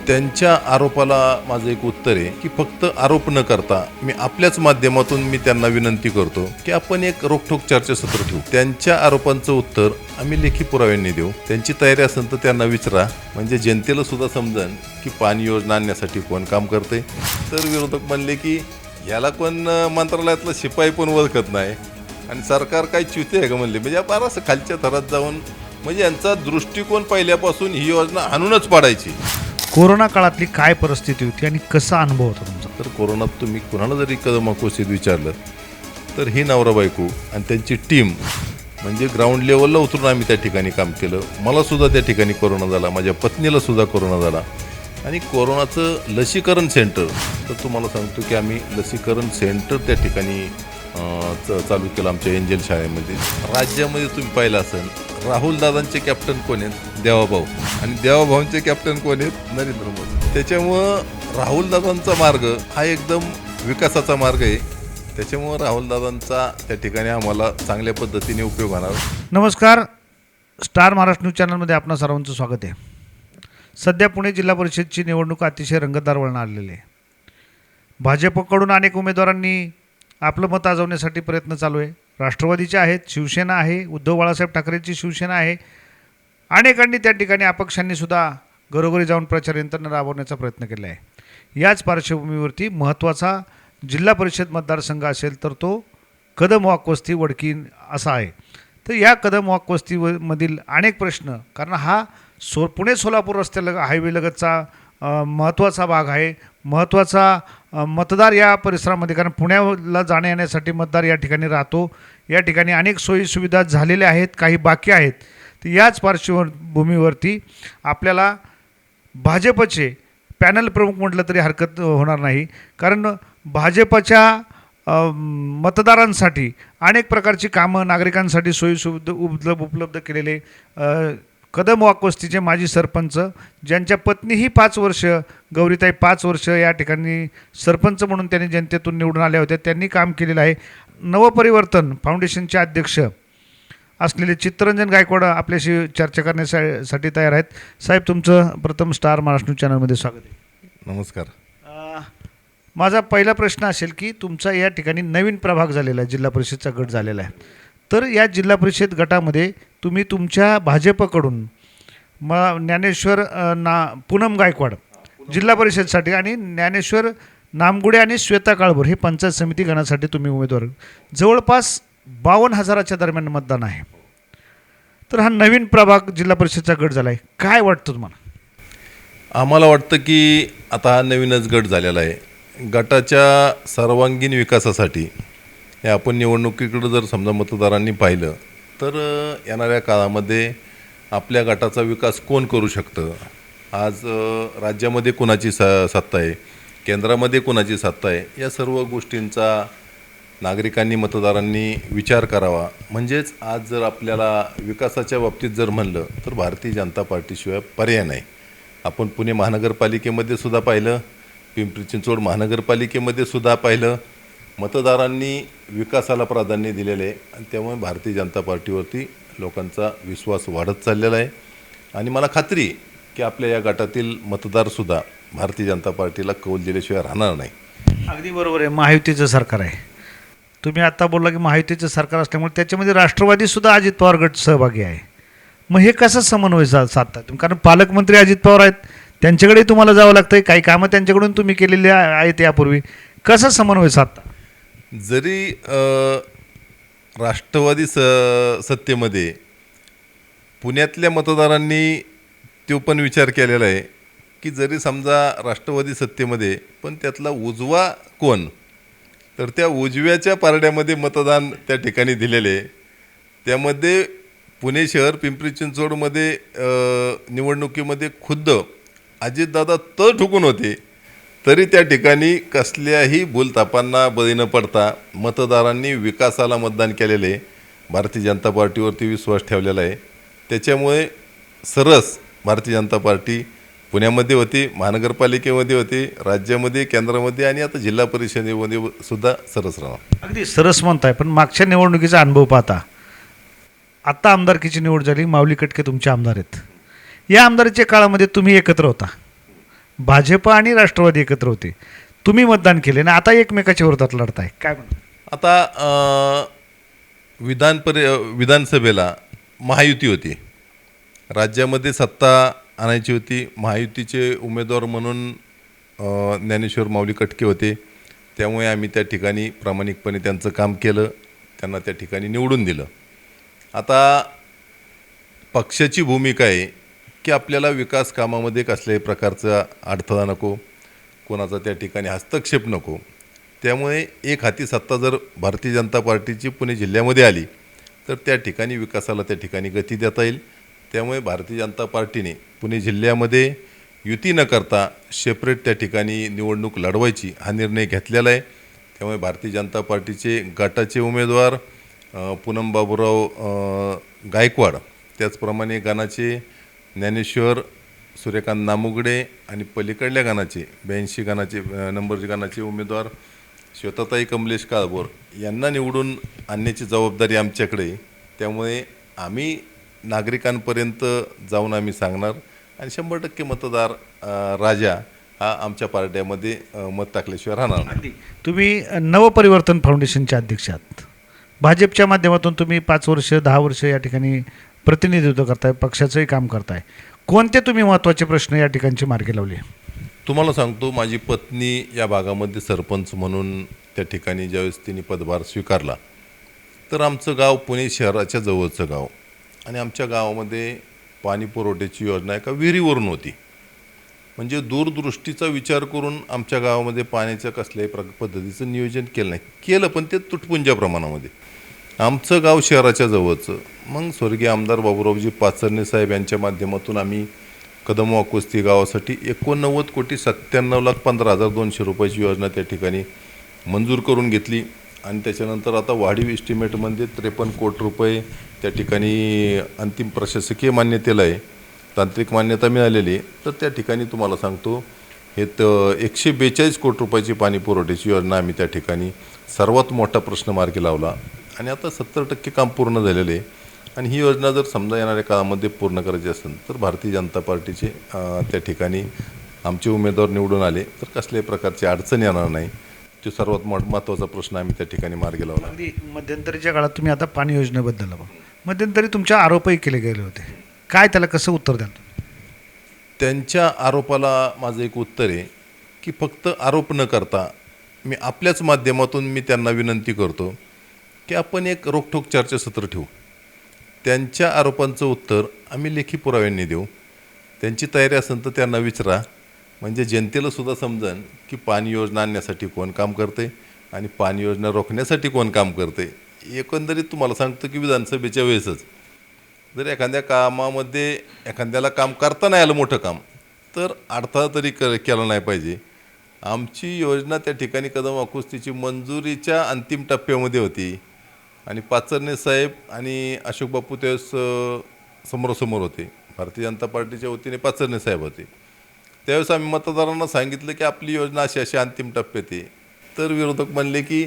त्यांच्या आरोपाला माझं एक उत्तर आहे की फक्त आरोप न करता मी आपल्याच माध्यमातून मी त्यांना विनंती करतो की आपण एक रोखठोक चर्चासत्र ठेवू. त्यांच्या आरोपांचं उत्तर आम्ही लेखी पुराव्यांनी देऊ. त्यांची तयारी असेल तर त्यांना विचारा, म्हणजे जनतेला सुद्धा समजेल की पाणी योजना आणण्यासाठी कोण काम करते. तर विरोधक म्हणले की याला कोण मंत्रालयातला शिपाई पण ओळखत नाही आणि सरकार काही च्युती आहे का म्हणले. म्हणजे फार असं खालच्या थरात जाऊन म्हणजे यांचा दृष्टिकोन पहिल्यापासून ही योजना आणूनच पाडायची. कोरोना काळातली काय परिस्थिती होती आणि कसा अनुभव होता तुमचा? तर कोरोनात तुम्ही कुणाला जरी कदमाकोशीत विचारलं तर ही नवरा बायको आणि त्यांची टीम म्हणजे ग्राउंड लेवलला उतरून आम्ही त्या ठिकाणी काम केलं. मला सुद्धा त्या ठिकाणी कोरोना झाला, माझ्या पत्नीला सुद्धा कोरोना झाला. आणि कोरोनाचं लसीकरण सेंटर तर तुम्हाला सांगतो की आम्ही लसीकरण सेंटर त्या ठिकाणी चालू केलं आमच्या एंजल शाळेमध्ये. राज्यामध्ये तुम्ही पाहिलं असेल राहुल दादांचे कॅप्टन कोण आहेत? देवाभाऊ. आणि देवाभाऊंचे कॅप्टन कोण आहेत? नरेंद्र मोदी. त्याच्यामुळं राहुल दादांचा मार्ग हा एकदम विकासाचा मार्ग आहे. त्याच्यामुळं राहुल दादांचा त्या ठिकाणी आम्हाला चांगल्या पद्धतीने उपयोग होणार. नमस्कार, स्टार महाराष्ट्र न्यूज चॅनलमध्ये आपणा सर्वांचं स्वागत आहे. सध्या पुणे जिल्हा परिषदची निवडणूक अतिशय रंगतदार वळण आलेली आहे. भाजपकडून अनेक उमेदवारांनी आपलं मत आजवण्यासाठी प्रयत्न चालू आहे. राष्ट्रवादीचे आहेत, शिवसेना आहे, उद्धव बाळासाहेब ठाकरेंची शिवसेना आहे. अनेकांनी त्या ठिकाणी अपक्षांनी सुद्धा घरोघरी जाऊन प्रचार यंत्रणा राबवण्याचा प्रयत्न केला आहे. याच पार्श्वभूमीवरती महत्त्वाचा जिल्हा परिषद मतदारसंघ असेल तर तो कदम वाकवस्ती वडकी असा आहे. तर या कदम वाकवस्तीमधील अनेक प्रश्न, कारण हा पुणे सोलापूर रस्त्याला हायवे लगतचा महत्त्वाचा भाग आहे, महत्त्वाचा मतदार या परिसरामध्ये, कारण पुण्याला जाण्या येण्यासाठी मतदार या ठिकाणी राहतो. या ठिकाणी अनेक सोयीसुविधा झालेल्या आहेत, काही बाकी आहेत. तर याच पार्श्वभूमीवरती आपल्याला भाजपचे पॅनल प्रमुख म्हटलं तरी हरकत होणार नाही, कारण भाजपच्या मतदारांसाठी अनेक प्रकारची कामं, नागरिकांसाठी सोयीसुविधा उपलब्ध केलेले कदम वाकवस्तीचे माजी सरपंच, ज्यांच्या पत्नीही 5 वर्ष, गौरीताई 5 वर्ष या ठिकाणी सरपंच म्हणून त्यांनी जनतेतून निवडून आल्या होत्या, त्यांनी काम केलेलं आहे. नवपरिवर्तन फाउंडेशनचे अध्यक्ष असलेले चित्तरंजन गायकवाड आपल्याशी चर्चा करण्यासाठी तयार आहेत. साहेब, तुमचं प्रथम स्टार महाराष्ट्र न्यूज चॅनलमध्ये स्वागत आहे. नमस्कार. माझा पहिला प्रश्न असेल की तुमचा या ठिकाणी नवीन प्रभाग झालेला आहे, जिल्हा परिषदचा गट झालेला आहे. तर या जिल्हा परिषद गटामध्ये तुम्ही तुमच्या भाजपकडून ज्ञानेश्वर पूनम गायकवाड जिल्हा परिषदसाठी आणि ज्ञानेश्वर नामगुडे आणि श्वेता काळभोर हे पंचायत समिती गणासाठी तुम्ही उमेदवार, जवळपास 52,000च्या दरम्यान मतदान आहे. तर हा नवीन प्रभाग जिल्हा परिषदचा गट झाला आहे, काय वाटतं तुम्हाला? आम्हाला वाटतं की आता हा नवीनच गट झालेला आहे. गटाच्या सर्वांगीण विकासासाठी हे आपण निवडणुकीकडे जर समजा मतदारांनी पाहिलं तर येणाऱ्या काळामध्ये आपल्या गटाचा विकास कोण करू शकतं, आज राज्यामध्ये कोणाची सत्ता आहे, केंद्रामध्ये कोणाची सत्ता आहे, या सर्व गोष्टींचा नागरिकांनी, मतदारांनी विचार करावा. म्हणजेच आज जर आपल्याला विकासाच्या बाबतीत जर म्हणलं तर भारतीय जनता पार्टीशिवाय पर्याय नाही. आपण पुणे महानगरपालिकेमध्ये सुद्धा पाहिलं, पिंपरी चिंचवड महानगरपालिकेमध्ये सुद्धा पाहिलं, मतदारांनी विकासाला प्राधान्य दिलेले आहे आणि त्यामुळे भारतीय जनता पार्टीवरती लोकांचा विश्वास वाढत चाललेला आहे. आणि मला खात्री की आपल्या या गटातील मतदारसुद्धा भारतीय जनता पार्टीला कौल दिल्याशिवाय राहणार नाही. अगदी बरोबर आहे. महायुतीचं सरकार आहे, तुम्ही आत्ता बोलला की महायुतीचं सरकार असल्यामुळे त्याच्यामध्ये राष्ट्रवादीसुद्धा अजित पवार गट सहभागी आहे. मग हे कसं समन्वय साधता तुम्ही? कारण पालकमंत्री अजित पवार आहेत, त्यांच्याकडेही तुम्हाला जावं लागतं, काही कामं त्यांच्याकडून तुम्ही केलेली आहेत यापूर्वी, कसं समन्वय साधता? जरी राष्ट्रवादी सत्तेमध्ये पुण्यातल्या मतदारांनी तो पण विचार केलेला आहे की जरी समजा राष्ट्रवादी सत्तेमध्ये पण त्यातला उजवा कोण, तर त्या उजव्याच्या पारड्यामध्ये मतदान त्या ठिकाणी दिलेले. त्यामध्ये पुणे शहर, पिंपरी चिंचवडमध्ये निवडणुकीमध्ये खुद्द अजितदादा तर ठुकून होते, तरी त्या ठिकाणी कसल्याही भूलथापांना बळी न पडता मतदारांनी विकासाला मतदान केलेले, भारतीय जनता पार्टीवरती विश्वास ठेवलेला आहे. त्याच्यामुळे सरस भारतीय जनता पार्टी पुण्यामध्ये होती, महानगरपालिकेमध्ये होती, राज्यामध्ये, केंद्रामध्ये आणि आता जिल्हा परिषदेमध्ये सुद्धा सरस राहणार. अगदी सरस म्हणताय, पण मागच्या निवडणुकीचा अनुभव पाहता, आत्ता आमदारकीची निवड झाली, माऊली कटके तुमचे आमदार आहेत. या आमदारीच्या काळामध्ये तुम्ही एकत्र होता, भाजप आणि राष्ट्रवादी एकत्र होते, तुम्ही मतदान केले ना, आता एकमेकाच्या विरोधात लढताय, काय म्हणा? आता विधानसभेला महायुती होती, राज्यामध्ये सत्ता आणायची होती. महायुतीचे उमेदवार म्हणून ज्ञानेश्वर माऊली कटके होते, त्यामुळे आम्ही त्या ठिकाणी प्रामाणिकपणे त्यांचं काम केलं, त्यांना त्या ठिकाणी निवडून दिलं. आता पक्षाची भूमिका आहे की आपल्याला विकास कामामध्ये कसल्याही प्रकारचा अडथळा नको, कोणाचा त्या ठिकाणी हस्तक्षेप नको. त्यामुळे एक हाती सत्ता जर भारतीय जनता पार्टीची पुणे जिल्ह्यामध्ये आली तर त्या ठिकाणी विकासाला त्या ठिकाणी गती देता येईल. त्यामुळे भारतीय जनता पार्टीने पुणे जिल्ह्यामध्ये युती न करता सेपरेट त्या ठिकाणी निवडणूक लढवायची हा निर्णय घेतलेला आहे. त्यामुळे भारतीय जनता पार्टीचे गटाचे उमेदवार पूनम बाबूराव गायकवाड, त्याचप्रमाणे गणाचे ज्ञानेश्वर सूर्यकांत नामुगडे आणि पलीकडल्या गणाचे 82 गणाचे नंबरचे गणाचे उमेदवार श्वेताताई कमलेश काळभोर यांना निवडून आणण्याची जबाबदारी आमच्याकडे आहे. त्यामुळे आम्ही नागरिकांपर्यंत जाऊन आम्ही सांगणार आणि 100% मतदार राजा हा आमच्या पार्ट्यामध्ये मत टाकल्याशिवाय राहणार नाही. तुम्ही नवपरिवर्तन फाउंडेशनचे अध्यक्ष आहात. भाजपच्या माध्यमातून तुम्ही 5 वर्ष 10 वर्ष या ठिकाणी प्रतिनिधित्व करताय, पक्षाचंही काम करताय. कोणते तुम्ही महत्त्वाचे प्रश्न या ठिकाणचे मार्गी लावले? तुम्हाला सांगतो, माझी पत्नी या भागामध्ये सरपंच म्हणून त्या ठिकाणी ज्यावेळेस तिने पदभार स्वीकारला तर आमचं गाव पुणे शहराच्या जवळचं गाव आणि आमच्या गावामध्ये पाणी पुरवठ्याची योजना एका विहिरीवरून होती. म्हणजे दूरदृष्टीचा विचार करून आमच्या गावामध्ये पाण्याच्या कसल्याही पद्धतीचं नियोजन केलं नाही, केलं पण ते तुटपुंज्या प्रमाणामध्ये. आमचं गाव शहराच्या जवळचं. मग स्वर्गीय आमदार बाबूरावजी पाचरणे साहेब यांच्या माध्यमातून आम्ही कदम वाकुस्ती गावासाठी 89,97,15,200 रुपयाची योजना त्या ठिकाणी मंजूर करून घेतली आणि त्याच्यानंतर आता वाढीव इस्टिमेटमध्ये 53 कोटी रुपये त्या ठिकाणी अंतिम प्रशासकीय मान्यतेला आहे, तांत्रिक मान्यता मिळालेली. तर त्या ठिकाणी तुम्हाला सांगतो, हे 142 कोटी रुपयाची पाणी पुरवठ्याची योजना आम्ही त्या ठिकाणी सर्वात मोठा प्रश्न मार्गी लावला आणि आता 70% काम पूर्ण झालेलं आहे. आणि ही योजना जर समजा येणाऱ्या काळामध्ये पूर्ण करायची असेल तर भारतीय जनता पार्टीचे त्या ठिकाणी आमचे उमेदवार निवडून आले तर कसल्याही प्रकारची अडचण येणार नाही. तो सर्वात महत्त्वाचा प्रश्न आम्ही त्या ठिकाणी मार्गी लावला. अगदी मध्यंतरीच्या काळात तुम्ही आता पाणी योजनेबद्दल मध्यंतरी तुमच्या आरोपही केले गेले होते, काय त्याला कसं उत्तर द्याल? त्यांच्या आरोपाला माझं एक उत्तर आहे की फक्त आरोप न करता मी आपल्याच माध्यमातून मी त्यांना विनंती करतो की आपण एक रोखठोक चर्चासत्र ठेवू. त्यांच्या आरोपांचं उत्तर आम्ही लेखी पुराव्यांनी देऊ. त्यांची तयारी असेल तर त्यांना विचारा, म्हणजे जनतेला सुद्धा समजेल की पाणी योजना आणण्यासाठी कोण काम करते आणि पाणी योजना रोखण्यासाठी कोण काम करते. एकंदरीत तुम्हाला सांगतो की विधानसभेच्या वेळेसच जर एखाद्या कामामध्ये एखाद्याला काम करता नाही आलं मोठं काम तर अडथळा तरी केला नाही पाहिजे. आमची योजना त्या ठिकाणी कदम वाकुस्तीची मंजुरीच्या अंतिम टप्प्यामध्ये होती आणि पाचरणे साहेब आणि अशोक बापू त्यावेळेस समोरासमोर होते. भारतीय जनता पार्टीच्या वतीने पाचरणे साहेब होते. त्यावेळेस आम्ही मतदारांना सांगितलं की आपली योजना अशी अशी अंतिम टप्प्यात आहे. तर विरोधक म्हणले की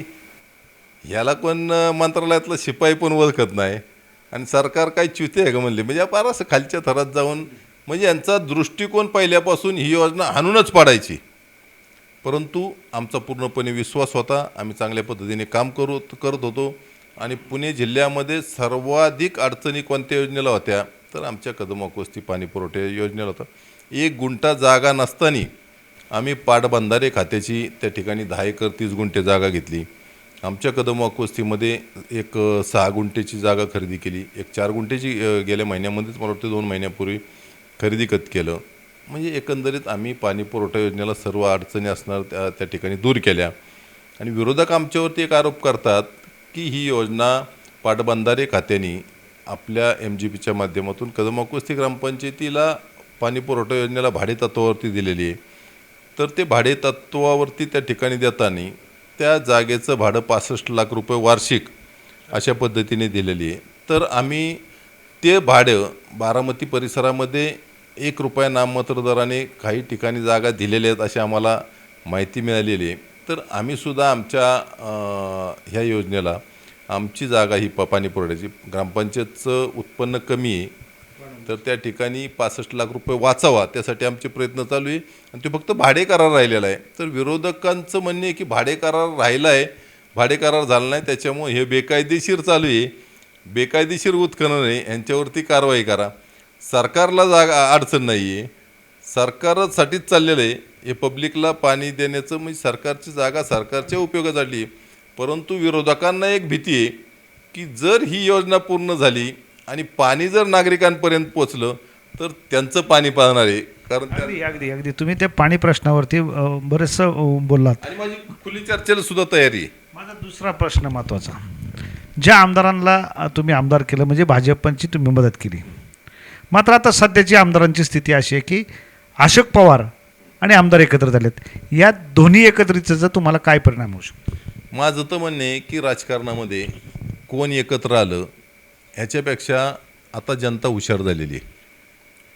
ह्याला कोण मंत्रालयातलं शिपाई पण ओळखत नाही आणि सरकार काही च्युती आहे का म्हणले. म्हणजे फार असं खालच्या थरात जाऊन म्हणजे यांचा दृष्टिकोन पहिल्यापासून ही योजना हाणूनच पाडायची. परंतु आमचा पूर्णपणे विश्वास होता, आम्ही चांगल्या पद्धतीने काम करत होतो आणि पुणे जिल्ह्यामध्ये सर्वाधिक अडचणी कोणत्या योजनेला होत्या तर आमच्या कदम वाकुस्ती पाणी पुरवठा योजनेला होता. 1 गुंठा जागा नसताना आम्ही पाटबंधारे खात्याची त्या ठिकाणी 10 एकर 30 गुंठे जागा घेतली. आमच्या कदम वाकुस्तीमध्ये एक 6 गुंठेची जागा खरेदी केली, एक 4 गुंठेची गेल्या महिन्यामध्येच मला वाटतं 2 महिन्यापूर्वी खरेदी केलं. म्हणजे एकंदरीत आम्ही पाणी पुरवठा योजनेला सर्व अडचणी असणार त्या ठिकाणी दूर केल्या. आणि विरोधक आमच्यावरती एक आरोप करतात की ही योजना पाटबंधारे खात्याने आपल्या MGPच्या माध्यमातून कदम वाकुस्ती ग्रामपंचायतीला पाणी पुरवठा योजनेला भाडे तत्वावरती दिलेली आहे. तर ते भाडे तत्वावरती त्या ठिकाणी देताना त्या जागेचं भाडं 65 लाख रुपये वार्षिक अशा पद्धतीने दिलेली आहे. तर आम्ही ते भाडं बारामती परिसरामध्ये 1 रुपया नाममात्र दराने काही ठिकाणी जागा दिलेल्या आहेत अशी आम्हाला माहिती मिळालेली आहे. तर आम्हीसुद्धा आमच्या ह्या योजनेला आमची जागा ही पाणी पुरवठ्याची, ग्रामपंचायतचं उत्पन्न कमी आहे तर त्या ठिकाणी 65 लाख रुपये वाचावा त्यासाठी आमचे प्रयत्न चालू आहे आणि ते फक्त भाडे करार राहिलेला आहे. तर विरोधकांचं म्हणणे आहे की भाडे करार राहिला आहे, भाडे करार झाला नाही, त्याच्यामुळे हे बेकायदेशीर चालू आहे, बेकायदेशीर उत्खनन आहे, यांच्यावरती कारवाई करा. सरकारला जागा अडचण नाही आहे, सरकारसाठीच चाललेलं आहे हे पब्लिकला पाणी देण्याचं, म्हणजे सरकारची जागा सरकारच्या उपयोगासाठी आहे. परंतु विरोधकांना एक भीती आहे की जर ही योजना पूर्ण झाली आणि पाणी जर नागरिकांपर्यंत पोचलं तर त्यांचं पाणी पाहणार आहे. कारण अगदी अगदी अगदी तुम्ही ते पाणी प्रश्नावरती बरेचसं बोललात. आणि माझी खुली चर्चेला सुद्धा तयारी आहे. माझा दुसरा प्रश्न महत्त्वाचा, ज्या आमदारांना तुम्ही आमदार केलं म्हणजे भाजपची तुम्ही मदत केली, मात्र आता सध्याची आमदारांची स्थिती अशी आहे की अशोक पवार आणि आमदार एकत्र झालेत, या दोन्ही एकत्रितचा तुम्हाला काय परिणाम होऊ शकतो? माझं तर म्हणणं आहे की राजकारणामध्ये कोण एकत्र आलं ह्याच्यापेक्षा आता जनता हुशार झालेली आहे.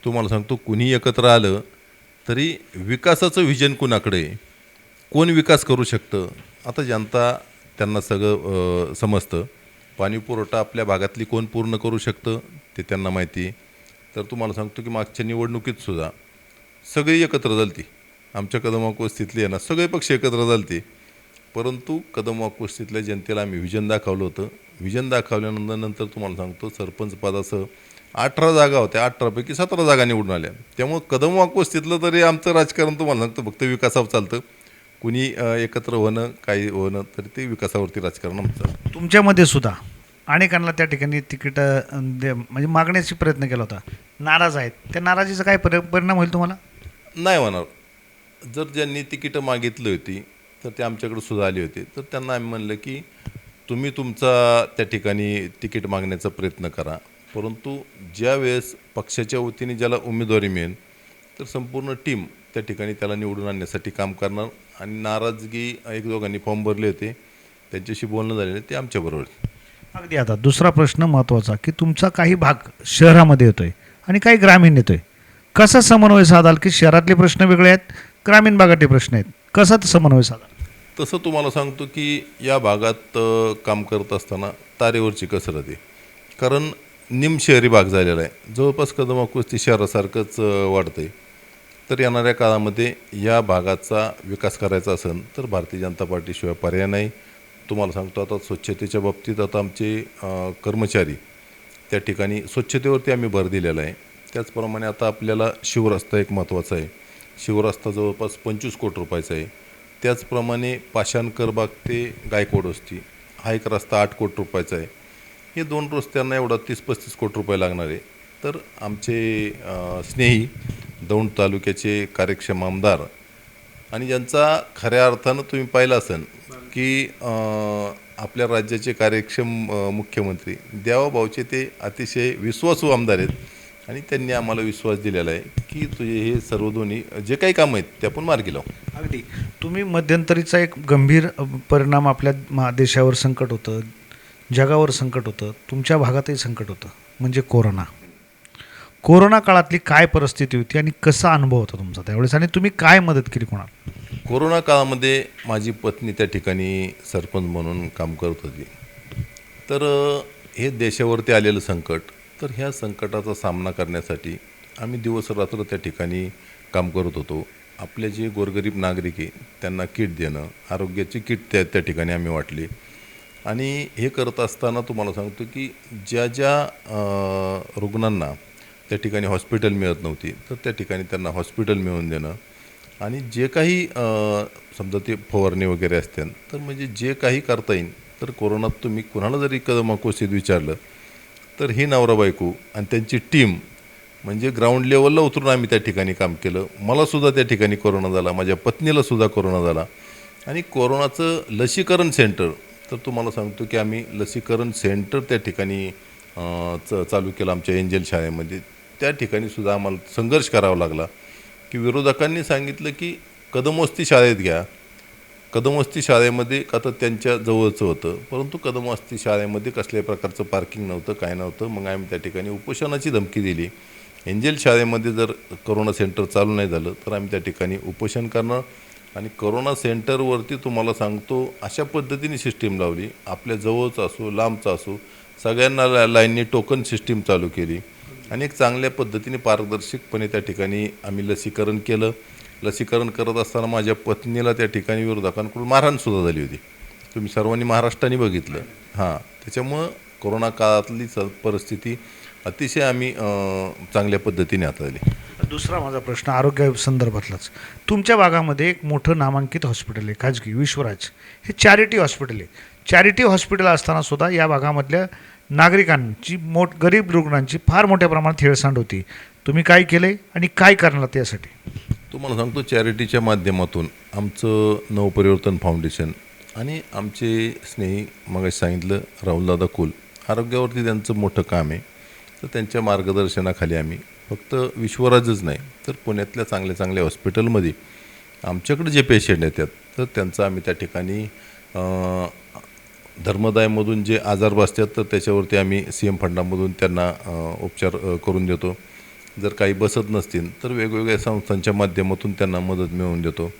तुम्हाला सांगतो, कुणी एकत्र आलं तरी विकासाचं व्हिजन कुणाकडे आहे, कोण विकास करू शकतं, आता जनता त्यांना सगळं समजतं. पाणी पुरवठा आपल्या भागातली कोण पूर्ण करू शकतं ते त्यांना माहिती आहे. तर तुम्हाला सांगतो की मागच्या निवडणुकीत सुद्धा सगळी एकत्र झालती, आमच्या कदमवाक वस्तीतली आहे ना सगळे पक्ष एकत्र झालते. परंतु कदमवाक वस्तीतल्या जनतेला आम्ही व्हिजन दाखवलं होतं. व्हिजन दाखवल्यानंतर तुम्हाला सांगतो सरपंच पदासह 18 जागा होत्या, 18पैकी 17 जागा निवडून आल्या. त्यामुळं कदमवाक वस्तीतलं तरी आमचं राजकारण तुम्हाला सांगतो फक्त विकासावर चालतं. कुणी एकत्र होणं काही होणं तरी ते विकासावरती राजकारण आमचं. तुमच्यामध्ये सुद्धा अनेकांना त्या ठिकाणी तिकीट म्हणजे मागण्याचा प्रयत्न केला होता, नाराज आहेत, त्या नाराजीचा काय परिणाम होईल तुम्हाला? नाही होणार. जर ज्यांनी तिकीटं मागितली होती तर ते आमच्याकडे सुद्धा आले होते, तर त्यांना आम्ही म्हणलं की तुम्ही तुमचा त्या ठिकाणी तिकीट मागण्याचा प्रयत्न करा, परंतु ज्या वेळेस पक्षाच्या वतीने ज्याला उमेदवारी मिळेल तर संपूर्ण टीम त्या ठिकाणी त्याला निवडून आणण्यासाठी काम करणार. आणि नाराजगी एक दोघांनी फॉर्म भरले होते, त्यांच्याशी बोलणं झालेलं ते आमच्याबरोबर. अगदी आता दुसरा प्रश्न महत्त्वाचा की तुमचा काही भाग शहरामध्ये येतोय आणि काही ग्रामीण येतोय, कसा समन्वय साधाल की शहरातले प्रश्न वेगळे आहेत, ग्रामीण भागातले प्रश्न आहेत, कसा समन्वय साधाल? तसं तुम्हाला सांगतो की या भागात काम करत असताना तारेवरची कसरत आहे. कारण निमशहरी भाग झालेला आहे, जवळपास कदमवाक वस्ती शहरासारखंच वाढतं आहे. तर येणाऱ्या काळामध्ये या भागाचा विकास करायचा असेल तर भारतीय जनता पार्टीशिवाय पर्याय नाही. तुम्हाला सांगतो आता स्वच्छतेच्या बाबतीत आता आमचे कर्मचारी त्या ठिकाणी स्वच्छतेवरती आम्ही भर दिलेला आहे. त्याचप्रमाणे आता आपल्याला शिवरस्ता एक महत्त्वाचा आहे, शिवरस्ता जवळपास 25 कोटी रुपयाचा आहे. त्याचप्रमाणे पाषाणकरबाग ते गायकवाड वस्ती हा एक रस्ता 8 कोटी रुपयाचा आहे. हे 2 रस्त्यांना एवढा 30-35 कोटी रुपये लागणार आहे. तर आमचे स्नेही दौंड तालुक्याचे कार्यक्षम आमदार आणि ज्यांचा खऱ्या अर्थानं तुम्ही पाहिलं असेल की आपल्या राज्याचे कार्यक्षम मुख्यमंत्री देवाभाऊचे ते अतिशय विश्वासू आमदार आहेत आणि त्यांनी आम्हाला विश्वास दिलेला आहे की तुझे हे सर्व दोन्ही जे काही कामं आहेत ते आपण मार्गी लावू. अगदी तुम्ही मध्यंतरीचा एक गंभीर परिणाम आपल्या देशावर संकट होतं, जगावर संकट होतं, तुमच्या भागातही संकट होतं, म्हणजे कोरोना काळातली काय परिस्थिती होती आणि कसा अनुभव होता तुमचा त्यावेळेस आणि तुम्ही काय मदत केली कोणाला? कोरोना काळामध्ये माझी पत्नी त्या ठिकाणी सरपंच म्हणून काम करत होती. तर हे देशावरती आलेलं संकट, तर ह्या संकटाचा सामना करण्यासाठी आम्ही दिवस रात्र त्या ठिकाणी काम करत होतो. आपले जे गोरगरीब नागरिक आहे त्यांना किट देणं, आरोग्याची किट त्या ठिकाणी आम्ही वाटली. आणि हे करत असताना तुम्हाला सांगतो की ज्या रुग्णांना त्या ठिकाणी हॉस्पिटल मिळत नव्हती तर त्या ठिकाणी त्यांना हॉस्पिटल मिळवून देणं आणि जे काही समजा ते फवारणी वगैरे असते तर म्हणजे जे काही करता येईल. तर कोरोनात तुम्ही कोणाला जरी कदमवाक वस्तीत विचारलं तर ही नवरा बायको आणि त्यांची टीम म्हणजे ग्राउंड लेवलला उतरून आम्ही त्या ठिकाणी काम केलं. मलासुद्धा त्या ठिकाणी कोरोना झाला, माझ्या पत्नीलासुद्धा कोरोना झाला. आणि कोरोनाचं लसीकरण सेंटर तर तुम्हाला सांगतो की आम्ही लसीकरण सेंटर त्या ठिकाणी चालू केलं आमच्या एंजल शाळेमध्ये. त्या ठिकाणीसुद्धा आम्हाला संघर्ष करावा लागला की विरोधकांनी सांगितलं की कदमवस्ती शाळेत घ्या. कदमवस्ती शाळेमध्ये आता त्यांच्या जवळचं होतं, परंतु कदमवस्ती शाळेमध्ये कसल्याही प्रकारचं पार्किंग नव्हतं, काय नव्हतं. मग आम्ही त्या ठिकाणी उपोषणाची धमकी दिली. एंजल शाळेमध्ये जर करोना सेंटर चालू नाही झालं तर आम्ही त्या ठिकाणी उपोषण करणार. आणि करोना सेंटरवरती तुम्हाला सांगतो अशा पद्धतीने सिस्टीम लावली, आपल्या जवळचं असो लांबचं असो सगळ्यांना लाईननी टोकन सिस्टीम चालू केली. आणि एक चांगल्या पद्धतीने पारदर्शकपणे त्या ठिकाणी आम्ही लसीकरण केलं. लसीकरण करत असताना माझ्या पत्नीला त्या ठिकाणी विरोधकांकडून मारहाणसुद्धा झाली होती. तुम्ही सर्वांनी महाराष्ट्राने बघितलं. त्याच्यामुळं कोरोना काळातली परिस्थिती अतिशय आम्ही चांगल्या पद्धतीने हाताळली. दुसरा माझा प्रश्न आरोग्य संदर्भातलाच. तुमच्या भागामध्ये एक मोठं नामांकित हॉस्पिटल आहे खाजगी, विश्वराज. हे चॅरिटी हॉस्पिटल आहे. चॅरिटी हॉस्पिटल असताना सुद्धा या भागामधल्या नागरिकांची गरीब रुग्णांची फार मोठ्या प्रमाणात हेळसांड होती. तुम्ही काय केले आणि काय करणार त्यासाठी? तुम्हाला सांगतो, चॅरिटीच्या माध्यमातून आमचं नवपरिवर्तन फाउंडेशन आणि आमचे स्नेही मगाशी सांगितलं राहुलदादा कुल, आरोग्यावरती त्यांचं मोठं काम आहे. तर त्यांच्या मार्गदर्शनाखाली आम्ही फक्त विश्वराजच नाही तर पुण्यातल्या चांगल्या चांगल्या हॉस्पिटलमध्ये आमच्याकडे जे पेशंट येतात तर त्यांचं आम्ही त्या ठिकाणी धर्मदायमधून जे आजार बसतात तर त्याच्यावरती आम्ही CM फंडामधून त्यांना उपचार करून देतो. जर काही बसत नसतील तर वेगवेगळ्या संस्थांच्या माध्यमातून त्यांना मदत मिळवून देतो.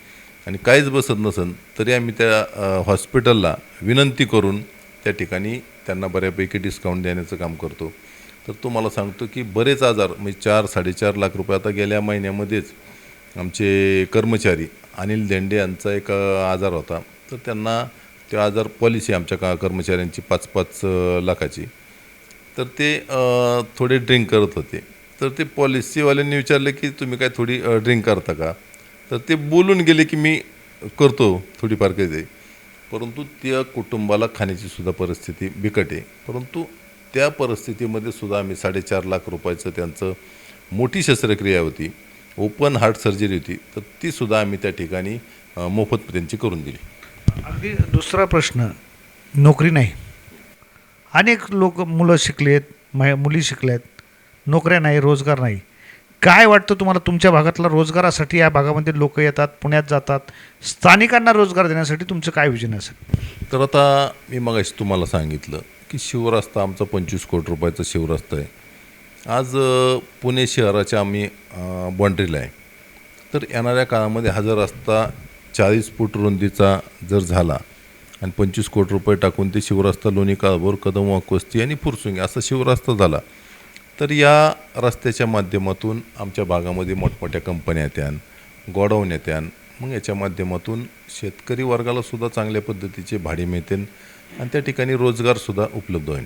आणि काहीच बसत नसेल तरी आम्ही त्या हॉस्पिटलला विनंती करून त्या ठिकाणी त्यांना बऱ्यापैकी डिस्काउंट देण्याचं काम करतो. तर तुम्हाला सांगतो की बरेच आजार म्हणजे 4-4.5 लाख रुपये आता गेल्या महिन्यामध्येच आमचे कर्मचारी अनिल धेंडे यांचा एक आजार होता. तर त्यांना ते आजार पॉलिसी आमच्या कर्मचाऱ्यांची 5-5 लाखाची. तर ते थोडे ड्रिंक करत होते. तर ते पॉलिसीवाल्यांनी विचारलं की तुम्ही काय थोडी ड्रिंक करता का? तर ते बोलून गेले की मी करतो थोडीफार काही. परंतु त्या कुटुंबाला खाण्याची सुद्धा परिस्थिती बिकट आहे. परंतु त्या परिस्थितीमध्ये सुद्धा आम्ही 4.5 लाख रुपयाचं त्यांचं मोठी शस्त्रक्रिया होती, ओपन हार्ट सर्जरी होती, तर ती सुद्धा आम्ही त्या ठिकाणी मोफत त्यांची करून दिली. अगदी दुसरा प्रश्न, नोकरी नाही. अनेक मुलं शिकलेत, मुली शिकल्यात, नोकऱ्या नाही, रोजगार नाही. काय वाटतं तुम्हाला तुमच्या भागातला रोजगारासाठी या भागामध्ये लोक येतात, पुण्यात जातात, स्थानिकांना रोजगार देण्यासाठी तुमचं काय विजन असेल? तर आता मी मगाशी तुम्हाला सांगितलं की शिवरस्ता आमचा 25 कोटी रुपयाचा शिवरस्ता आहे. आज पुणे शहराच्या आम्ही बाँड्रीला आहे. तर येणाऱ्या काळामध्ये हा जर रस्ता 40 फूट रुंदीचा जर झाला आणि 25 कोटी रुपये टाकून ते शिवरस्ता लोणी काळभोर कदम वाकवस्ती आणि फुरसुंगी असा शिवरस्ता झाला तर या रस्त्याच्या माध्यमातून आमच्या भागामध्ये मोठमोठ्या कंपन्या येत्यान, गोडाऊन येत्यान. मग याच्या माध्यमातून शेतकरी वर्गाला सुद्धा चांगल्या पद्धतीचे भाडे मिळतील आणि त्या ठिकाणी रोजगारसुद्धा उपलब्ध होईल.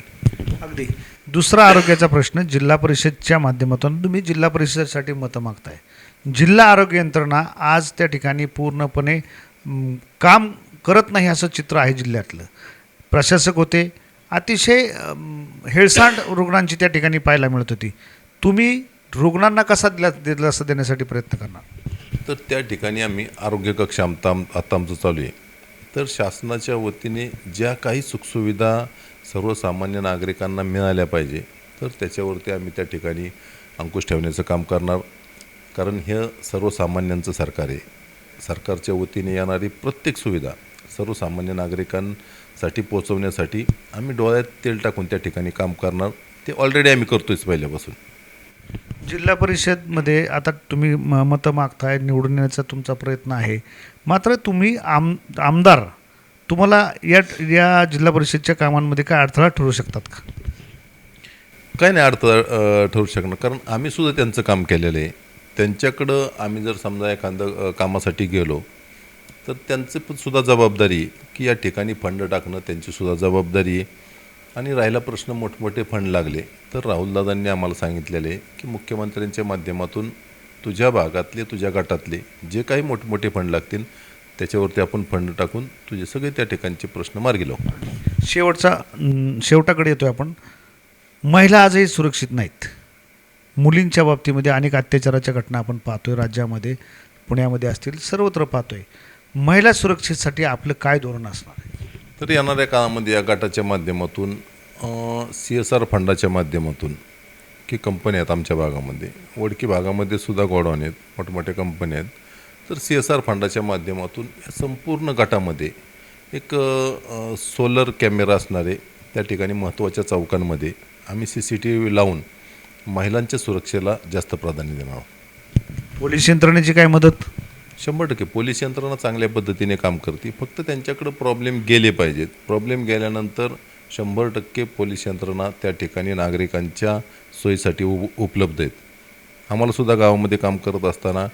अगदी. दुसरा आरोग्याचा प्रश्न, जिल्हा परिषदच्या माध्यमातून तुम्ही जिल्हा परिषदेसाठी मतं मागताय. जिल्हा आरोग्य यंत्रणा आज त्या ठिकाणी पूर्णपणे काम करत नाही असं चित्र आहे जिल्ह्यातलं. प्रशासक होते, अतिशय हेळसांड रुग्णांची त्या ठिकाणी पाहायला मिळत होती. तुम्ही रुग्णांना कसा दिलासा देण्यासाठी प्रयत्न करणार? तर त्या ठिकाणी आम्ही आरोग्य कक्ष आता आमचं चालू आहे. तर शासनाच्या वतीने ज्या काही सुखसुविधा सर्वसामान्य नागरिकांना मिळाल्या पाहिजे तर त्याच्यावरती आम्ही त्या ठिकाणी अंकुश ठेवण्याचं काम करणार. कारण हे सर्वसामान्यांचं सरकार आहे. सरकारच्या वतीने येणारी प्रत्येक सुविधा सर्वसामान्य नागरिकांसाठी पोचवण्यासाठी आम्ही डोळ्यात तेल टाकून त्या ठिकाणी काम करणार. ते ऑलरेडी आम्ही करतोच पहिल्यापासून. जिल्हा परिषदमध्ये आता तुम्ही मतं मागताय, निवडून येण्याचा तुमचा प्रयत्न आहे. मात्र तुम्ही आमदार, तुम्हाला या जिल्हा परिषदच्या कामांमध्ये काय अडथळा ठरू शकतात का? काय नाही अडथळा ठरू शकणार. कारण आम्ही सुद्धा त्यांचं काम केलेलं आहे. त्यांच्याकडं आम्ही जर समजा एखादं कामासाठी गेलो तर त्यांचं पण सुद्धा जबाबदारी आहे की या ठिकाणी फंड टाकणं त्यांची सुद्धा जबाबदारी आहे. आणि राहिला प्रश्न मोठमोठे फंड लागले तर राहुलदादांनी आम्हाला सांगितलेलं आहे की मुख्यमंत्र्यांच्या माध्यमातून तुझ्या भागातले, तुझ्या गटातले जे काही मोठमोठे फंड लागतील त्याच्यावरती आपण फंड टाकून तुझे सगळे त्या ठिकाणचे प्रश्न मार्गी लावू. शेवटाकडे येतोय आपण. महिला आजही सुरक्षित नाहीत. मुलींच्या बाबतीमध्ये अनेक अत्याचाराच्या घटना आपण पाहतोय राज्यामध्ये, पुण्यामध्ये असतील, सर्वत्र पाहतोय. महिला सुरक्षेसाठी आपलं काय धोरण असणार आहे? तर येणाऱ्या काळामध्ये या गटाच्या माध्यमातून CSR फंडाच्या माध्यमातून की कंपन्या आहेत आमच्या भागामध्ये, वडकी भागामध्ये सुद्धा गोडाऊन आहेत, मोठमोठ्या कंपन्या आहेत. तर CSR फंडाच्या माध्यमातून या संपूर्ण गटामध्ये एक सोलर कॅमेरा असणारे त्या ठिकाणी महत्त्वाच्या चौकांमध्ये आम्ही CCTV लावून महिलांच्या सुरक्षेला जास्त प्राधान्य देणार आहोत. पोलीस यंत्रणेची काय मदत? 100% पोलीस यंत्रणा चांगल्या पद्धतीने काम करते. फक्त त्यांच्याकडं प्रॉब्लेम गेले पाहिजेत. प्रॉब्लेम गेल्यानंतर 100% पोलीस यंत्रणा त्या ठिकाणी नागरिकांच्या सोयीसाठी उपलब्ध आहेत. आम्हालासुद्धा गावामध्ये काम करत असताना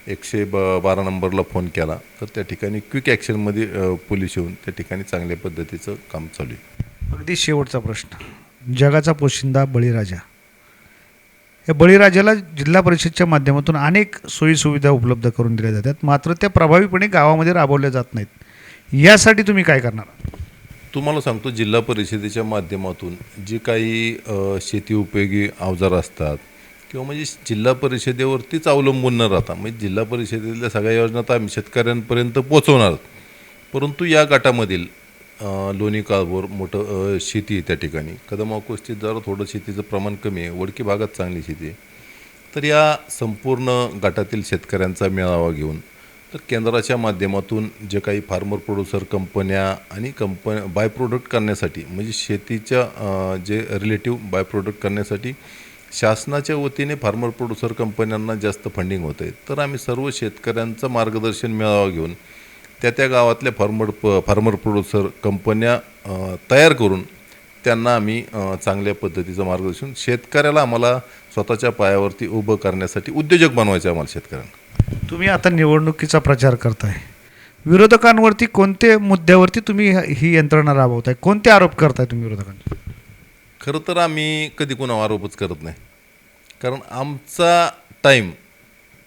112 नंबरला फोन केला तर त्या ठिकाणी क्विक ॲक्शनमध्ये पोलीस येऊन त्या ठिकाणी चांगल्या पद्धतीचं काम चालू आहे. अगदी शेवटचा प्रश्न, जगाचा पोशिंदा बळीराजा, या बळीराजाला जिल्हा परिषदच्या माध्यमातून अनेक सोयीसुविधा उपलब्ध करून दिल्या जातात, मात्र त्या प्रभावीपणे गावामध्ये राबवल्या जात नाहीत. यासाठी तुम्ही काय करणार? तुम्हाला सांगतो, जिल्हा परिषदेच्या माध्यमातून जी काही शेती उपयोगी अवजार असतात किंवा म्हणजे जिल्हा परिषदेवरतीच अवलंबून न राहता म्हणजे जिल्हा परिषदेतल्या सगळ्या योजना तर आम्ही शेतकऱ्यांपर्यंत पोचवणार, परंतु या गटामधील लोणी काळभोर मोठं शेती आहे त्या ठिकाणी. कदमाव कुस्तीत जरा थोडं शेतीचं प्रमाण कमी आहे, वडकी भागात चांगली शेती आहे. तर या संपूर्ण गटातील शेतकऱ्यांचा मेळावा घेऊन तर केंद्राच्या माध्यमातून जे काही फार्मर प्रोड्युसर कंपन्या आणि बाय प्रोडक्ट करण्यासाठी म्हणजे शेतीच्या जे रिलेटिव्ह बाय प्रोडक्ट करण्यासाठी शासनाच्या वतीने फार्मर प्रोड्युसर कंपन्यांना जास्त फंडिंग होतं आहे. तर आम्ही सर्व शेतकऱ्यांचं मार्गदर्शन मेळावा घेऊन त्या गावातल्या फार्मर प्रोड्युसर कंपन्या तयार करून त्यांना आम्ही चांगल्या पद्धतीचं मार्गदर्शन, शेतकऱ्याला आम्हाला स्वतःच्या पायावरती उभं करण्यासाठी उद्योजक बनवायचं आहे आम्हाला शेतकऱ्यांना. तुम्ही आता निवडणुकीचा प्रचार करताय, विरोधकांवरती कोणत्या मुद्द्यावरती तुम्ही ही यंत्रणा राबवताय, कोणते आरोप करताय तुम्ही विरोधकांचे? खरं तर आम्ही कधी कोणावर आरोपच करत नाही, कारण आमचा टाईम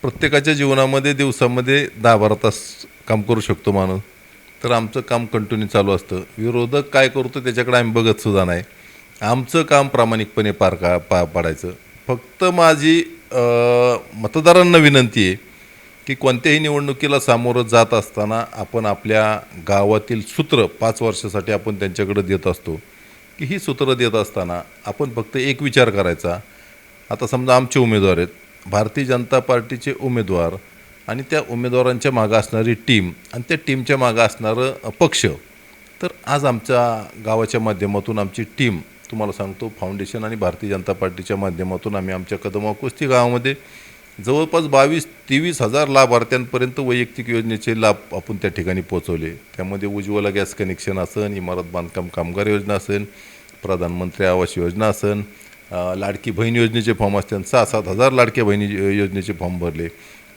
प्रत्येकाच्या जीवनामध्ये दिवसामध्ये 10-12 तास काम करू शकतो माणूस, तर आमचं काम कंटिन्यू चालू असतं. विरोधक काय करतो त्याच्याकडे आम्ही बघतसुद्धा नाही. आमचं काम प्रामाणिकपणे पाडायचं. फक्त माझी मतदारांना विनंती आहे की कोणत्याही निवडणुकीला सामोरं जात असताना आपण आपल्या गावातील सूत्र 5 वर्षासाठी आपण त्यांच्याकडे देत असतो की ही सूत्रं देत असताना आपण फक्त एक विचार करायचा. आता समजा आमचे उमेदवार आहेत, भारतीय जनता पार्टीचे उमेदवार आणि त्या उमेदवारांच्या मागं असणारी टीम आणि त्या टीमच्या मागं असणारं पक्ष. तर आज आमच्या गावाच्या माध्यमातून आमची टीम, तुम्हाला सांगतो, फाउंडेशन आणि भारतीय जनता पार्टीच्या माध्यमातून आम्ही आमच्या कदमाव कुस्ती गावामध्ये जवळपास 22-23 हजार लाभार्थ्यांपर्यंत वैयक्तिक योजनेचे लाभ आपण त्या ठिकाणी पोचवले. त्यामध्ये उज्ज्वला गॅस कनेक्शन असेल, इमारत बांधकाम कामगार योजना असेल, प्रधानमंत्री आवास योजना असेल, लाडकी बहीण योजनेचे फॉर्म असतील, 6-7 हजार लाडक्या बहिणी योजनेचे फॉर्म भरले.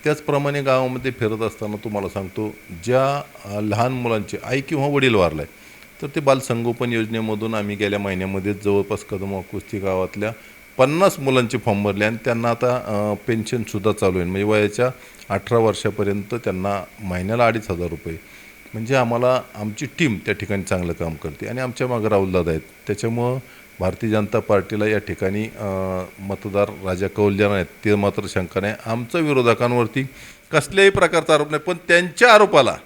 त्याचप्रमाणे गावामध्ये फिरत असताना तुम्हाला सांगतो, ज्या लहान मुलांचे आई किंवा वडील वारला आहे तर ते बालसंगोपन योजनेमधून आम्ही गेल्या महिन्यामध्ये जवळपास कदमाव कुस्ती गावातल्या 50 मुलांचे फॉर्म भरले आणि त्यांना आता पेन्शनसुद्धा चालू आहे. म्हणजे वयाच्या 18 वर्षापर्यंत त्यांना महिन्याला 2,500 रुपये. म्हणजे आम्हाला आमची टीम त्या ठिकाणी चांगलं काम करते आणि आमच्या मागं राहुलदादा आहेत. त्याच्यामुळं भारतीय जनता पार्टीला या ठिकाणी मतदार राजा कौल देणार आहेत, ते मात्र शंका नाही. आमचा विरोधकांवरती कसल्याही प्रकारचा आरोप नाही, पण त्यांच्या आरोपाला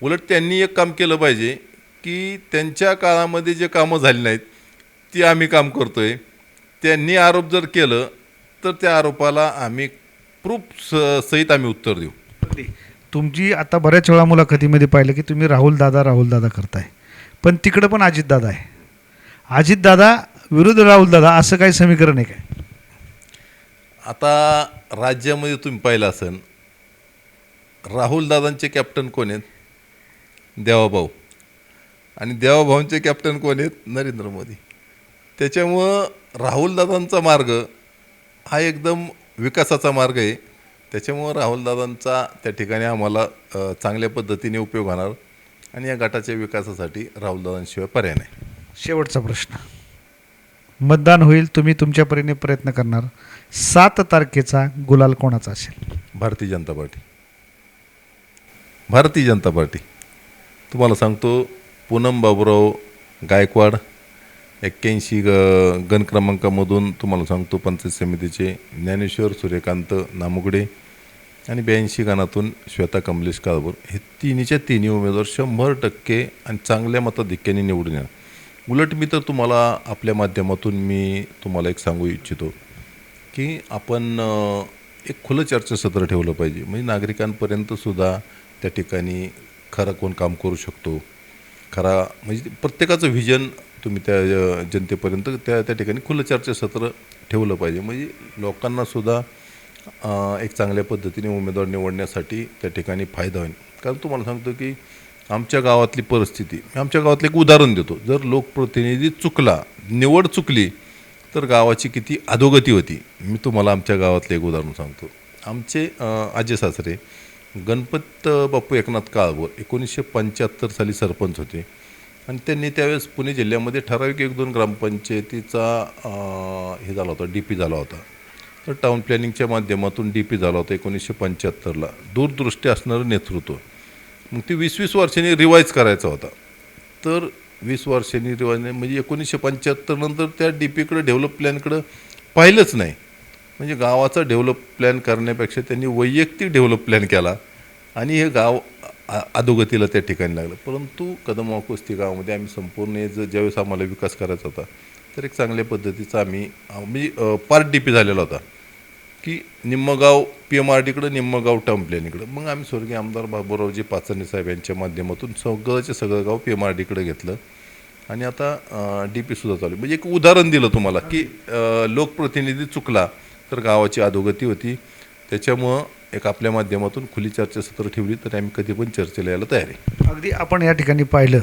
उलट त्यांनी एक काम केलं पाहिजे की त्यांच्या काळामध्ये जे कामं झाली नाहीत ती आम्ही काम करतो आहे. त्यांनी आरोप जर केलं तर त्या आरोपाला आम्ही प्रूफ सहित आम्ही उत्तर देऊ. तुमची आता बऱ्याच वेळा मुलाखतीमध्ये पाहिलं की तुम्ही राहुल दादा करताय, पण तिकडं पण अजितदादा आहे. अजितदादा विरुद्ध राहुलदादा असं काही समीकरण आहे काय? आता राज्यामध्ये तुम्ही पाहिलं असेल, राहुलदादांचे कॅप्टन कोण आहेत? देवाभाऊ. आणि देवाभाऊंचे कॅप्टन कोण आहेत? नरेंद्र मोदी. त्याच्यामुळं राहुलदादांचा मार्ग हा एकदम विकासाचा मार्ग आहे. त्याच्यामुळं राहुलदादांचा त्या ठिकाणी आम्हाला चांगल्या पद्धतीने उपयोग होणार आणि या गटाच्या विकासासाठी राहुलदादांशिवाय पर्याय नाही. शेवटचा प्रश्न, मतदान होईल, तुम्ही तुमच्या परीने प्रयत्न करणार, 7 तारखेचा गुलाल कोणाचा असेल? भारतीय जनता पार्टी. भारतीय जनता पार्टी. तुम्हाला सांगतो, पूनम बाबूराव गायकवाड 81 गण क्रमांकामधून तुम्हाला सांगतो पंचायत समितीचे ज्ञानेश्वर सूर्यकांत नामुगडे आणि 82 गणातून श्वेता कमलेश काळभोर, हे तिन्हीच्या तिन्ही उमेदवार 100% आणि चांगल्या मताधिक्याने निवडून येणार. उलट मी तर तुम्हाला आपल्या माध्यमातून मी तुम्हाला एक सांगू इच्छितो की आपण एक खुलं चर्चासत्र ठेवलं पाहिजे. म्हणजे नागरिकांपर्यंतसुद्धा त्या ठिकाणी खरं कोण काम करू शकतो, खरा म्हणजे प्रत्येकाचं व्हिजन तुम्ही त्या जनतेपर्यंत त्या ठिकाणी खुलं चर्चासत्र ठेवलं पाहिजे. म्हणजे लोकांनासुद्धा एक चांगल्या पद्धतीने उमेदवार निवडण्यासाठी त्या ठिकाणी फायदा होईल. कारण तुम्हाला सांगतो की आमच्या गावातली परिस्थिती, आमच्या गावातलं एक उदाहरण देतो. जर लोकप्रतिनिधी चुकला, निवड चुकली, तर गावाची किती अधोगती होती. मी तुम्हाला आमच्या गावातलं एक उदाहरण सांगतो. आमचे आजे सासरे गणपत बापू एकनाथ काळभोर 1975 साली सरपंच होते आणि त्यांनी त्यावेळेस पुणे जिल्ह्यामध्ये ठराविक 1-2 ग्रामपंचायतीचा हे झाला होता, DP झाला होता. तर टाउन प्लॅनिंगच्या माध्यमातून DP झाला होता 1975ला. दूरदृष्टी असणारं नेतृत्व. मग ती 20-20 वर्षांनी रिवाईज करायचा होता. तर 20 वर्षांनी रिवाईज म्हणजे 1975 नंतर त्या DPकडे डेव्हलप प्लॅनकडं पाहिलंच नाही. म्हणजे गावाचा डेव्हलप प्लॅन करण्यापेक्षा त्यांनी वैयक्तिक डेव्हलप प्लॅन केला आणि हे गाव अधोगतीला त्या ठिकाणी लागलं. परंतु कदम वाकुस्ती गावामध्ये आम्ही संपूर्ण ज्यावेळेस आम्हाला विकास करायचा होता तर एक चांगल्या पद्धतीचा आम्ही म्हणजे पार्ट DP झालेला होता की निम्मगाव PMRDकडं, निम्मगाव टाउन प्लॅनिंगकडं. मग आम्ही स्वर्गीय आमदार बाबूरावजी पाचरणे साहेब यांच्या माध्यमातून सगळं गाव PMRDकडे घेतलं आणि आता DPसुद्धा चालू. म्हणजे एक उदाहरण दिलं तुम्हाला की लोकप्रतिनिधी चुकला तर गावाची अधोगती होती. त्याच्यामुळं एक आपल्या माध्यमातून खुली चर्चासत्र ठेवली तर आम्ही कधी पण चर्चेला यायला तयार आहे. अगदी आपण या ठिकाणी पाहिलं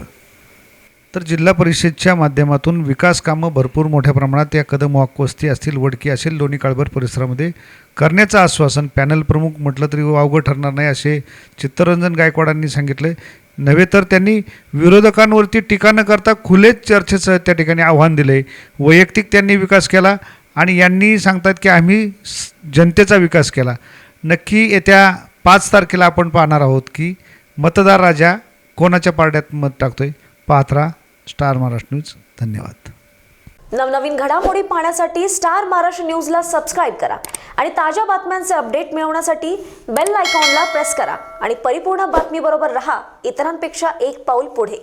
तर जिल्हा परिषदच्या माध्यमातून विकास कामं भरपूर मोठ्या प्रमाणात या कदम वाकवस्ती असतील, वडकी असेल, लोणी काळभोर परिसरामध्ये करण्याचं आश्वासन पॅनल प्रमुख म्हटलं तरी अवघड ठरणार नाही असे चित्तरंजन गायकवाडांनी सांगितले. नव्हे तर त्यांनी विरोधकांवरती टीका न करता खुलेच चर्चेचं त्या ठिकाणी आव्हान दिले. वैयक्तिक त्यांनी विकास केला आणि यांनी सांगतात की आम्ही जनतेचा विकास केला. नक्की येत्या 5 तारखेला आपण पाहणार आहोत की मतदार राजा कोणाच्या पारड्यात मत टाकतोय. पाहत राहा स्टार महाराष्ट्र न्यूज. धन्यवाद. नवनवीन घडामोडी पाहण्यासाठी स्टार महाराष्ट्र न्यूजला सबस्क्राईब करा आणि ताज्या बातम्यांचे अपडेट मिळवण्यासाठी बेल आयकॉनला प्रेस करा आणि परिपूर्ण बातमीबरोबर रहा, इतरांपेक्षा एक पाऊल पुढे.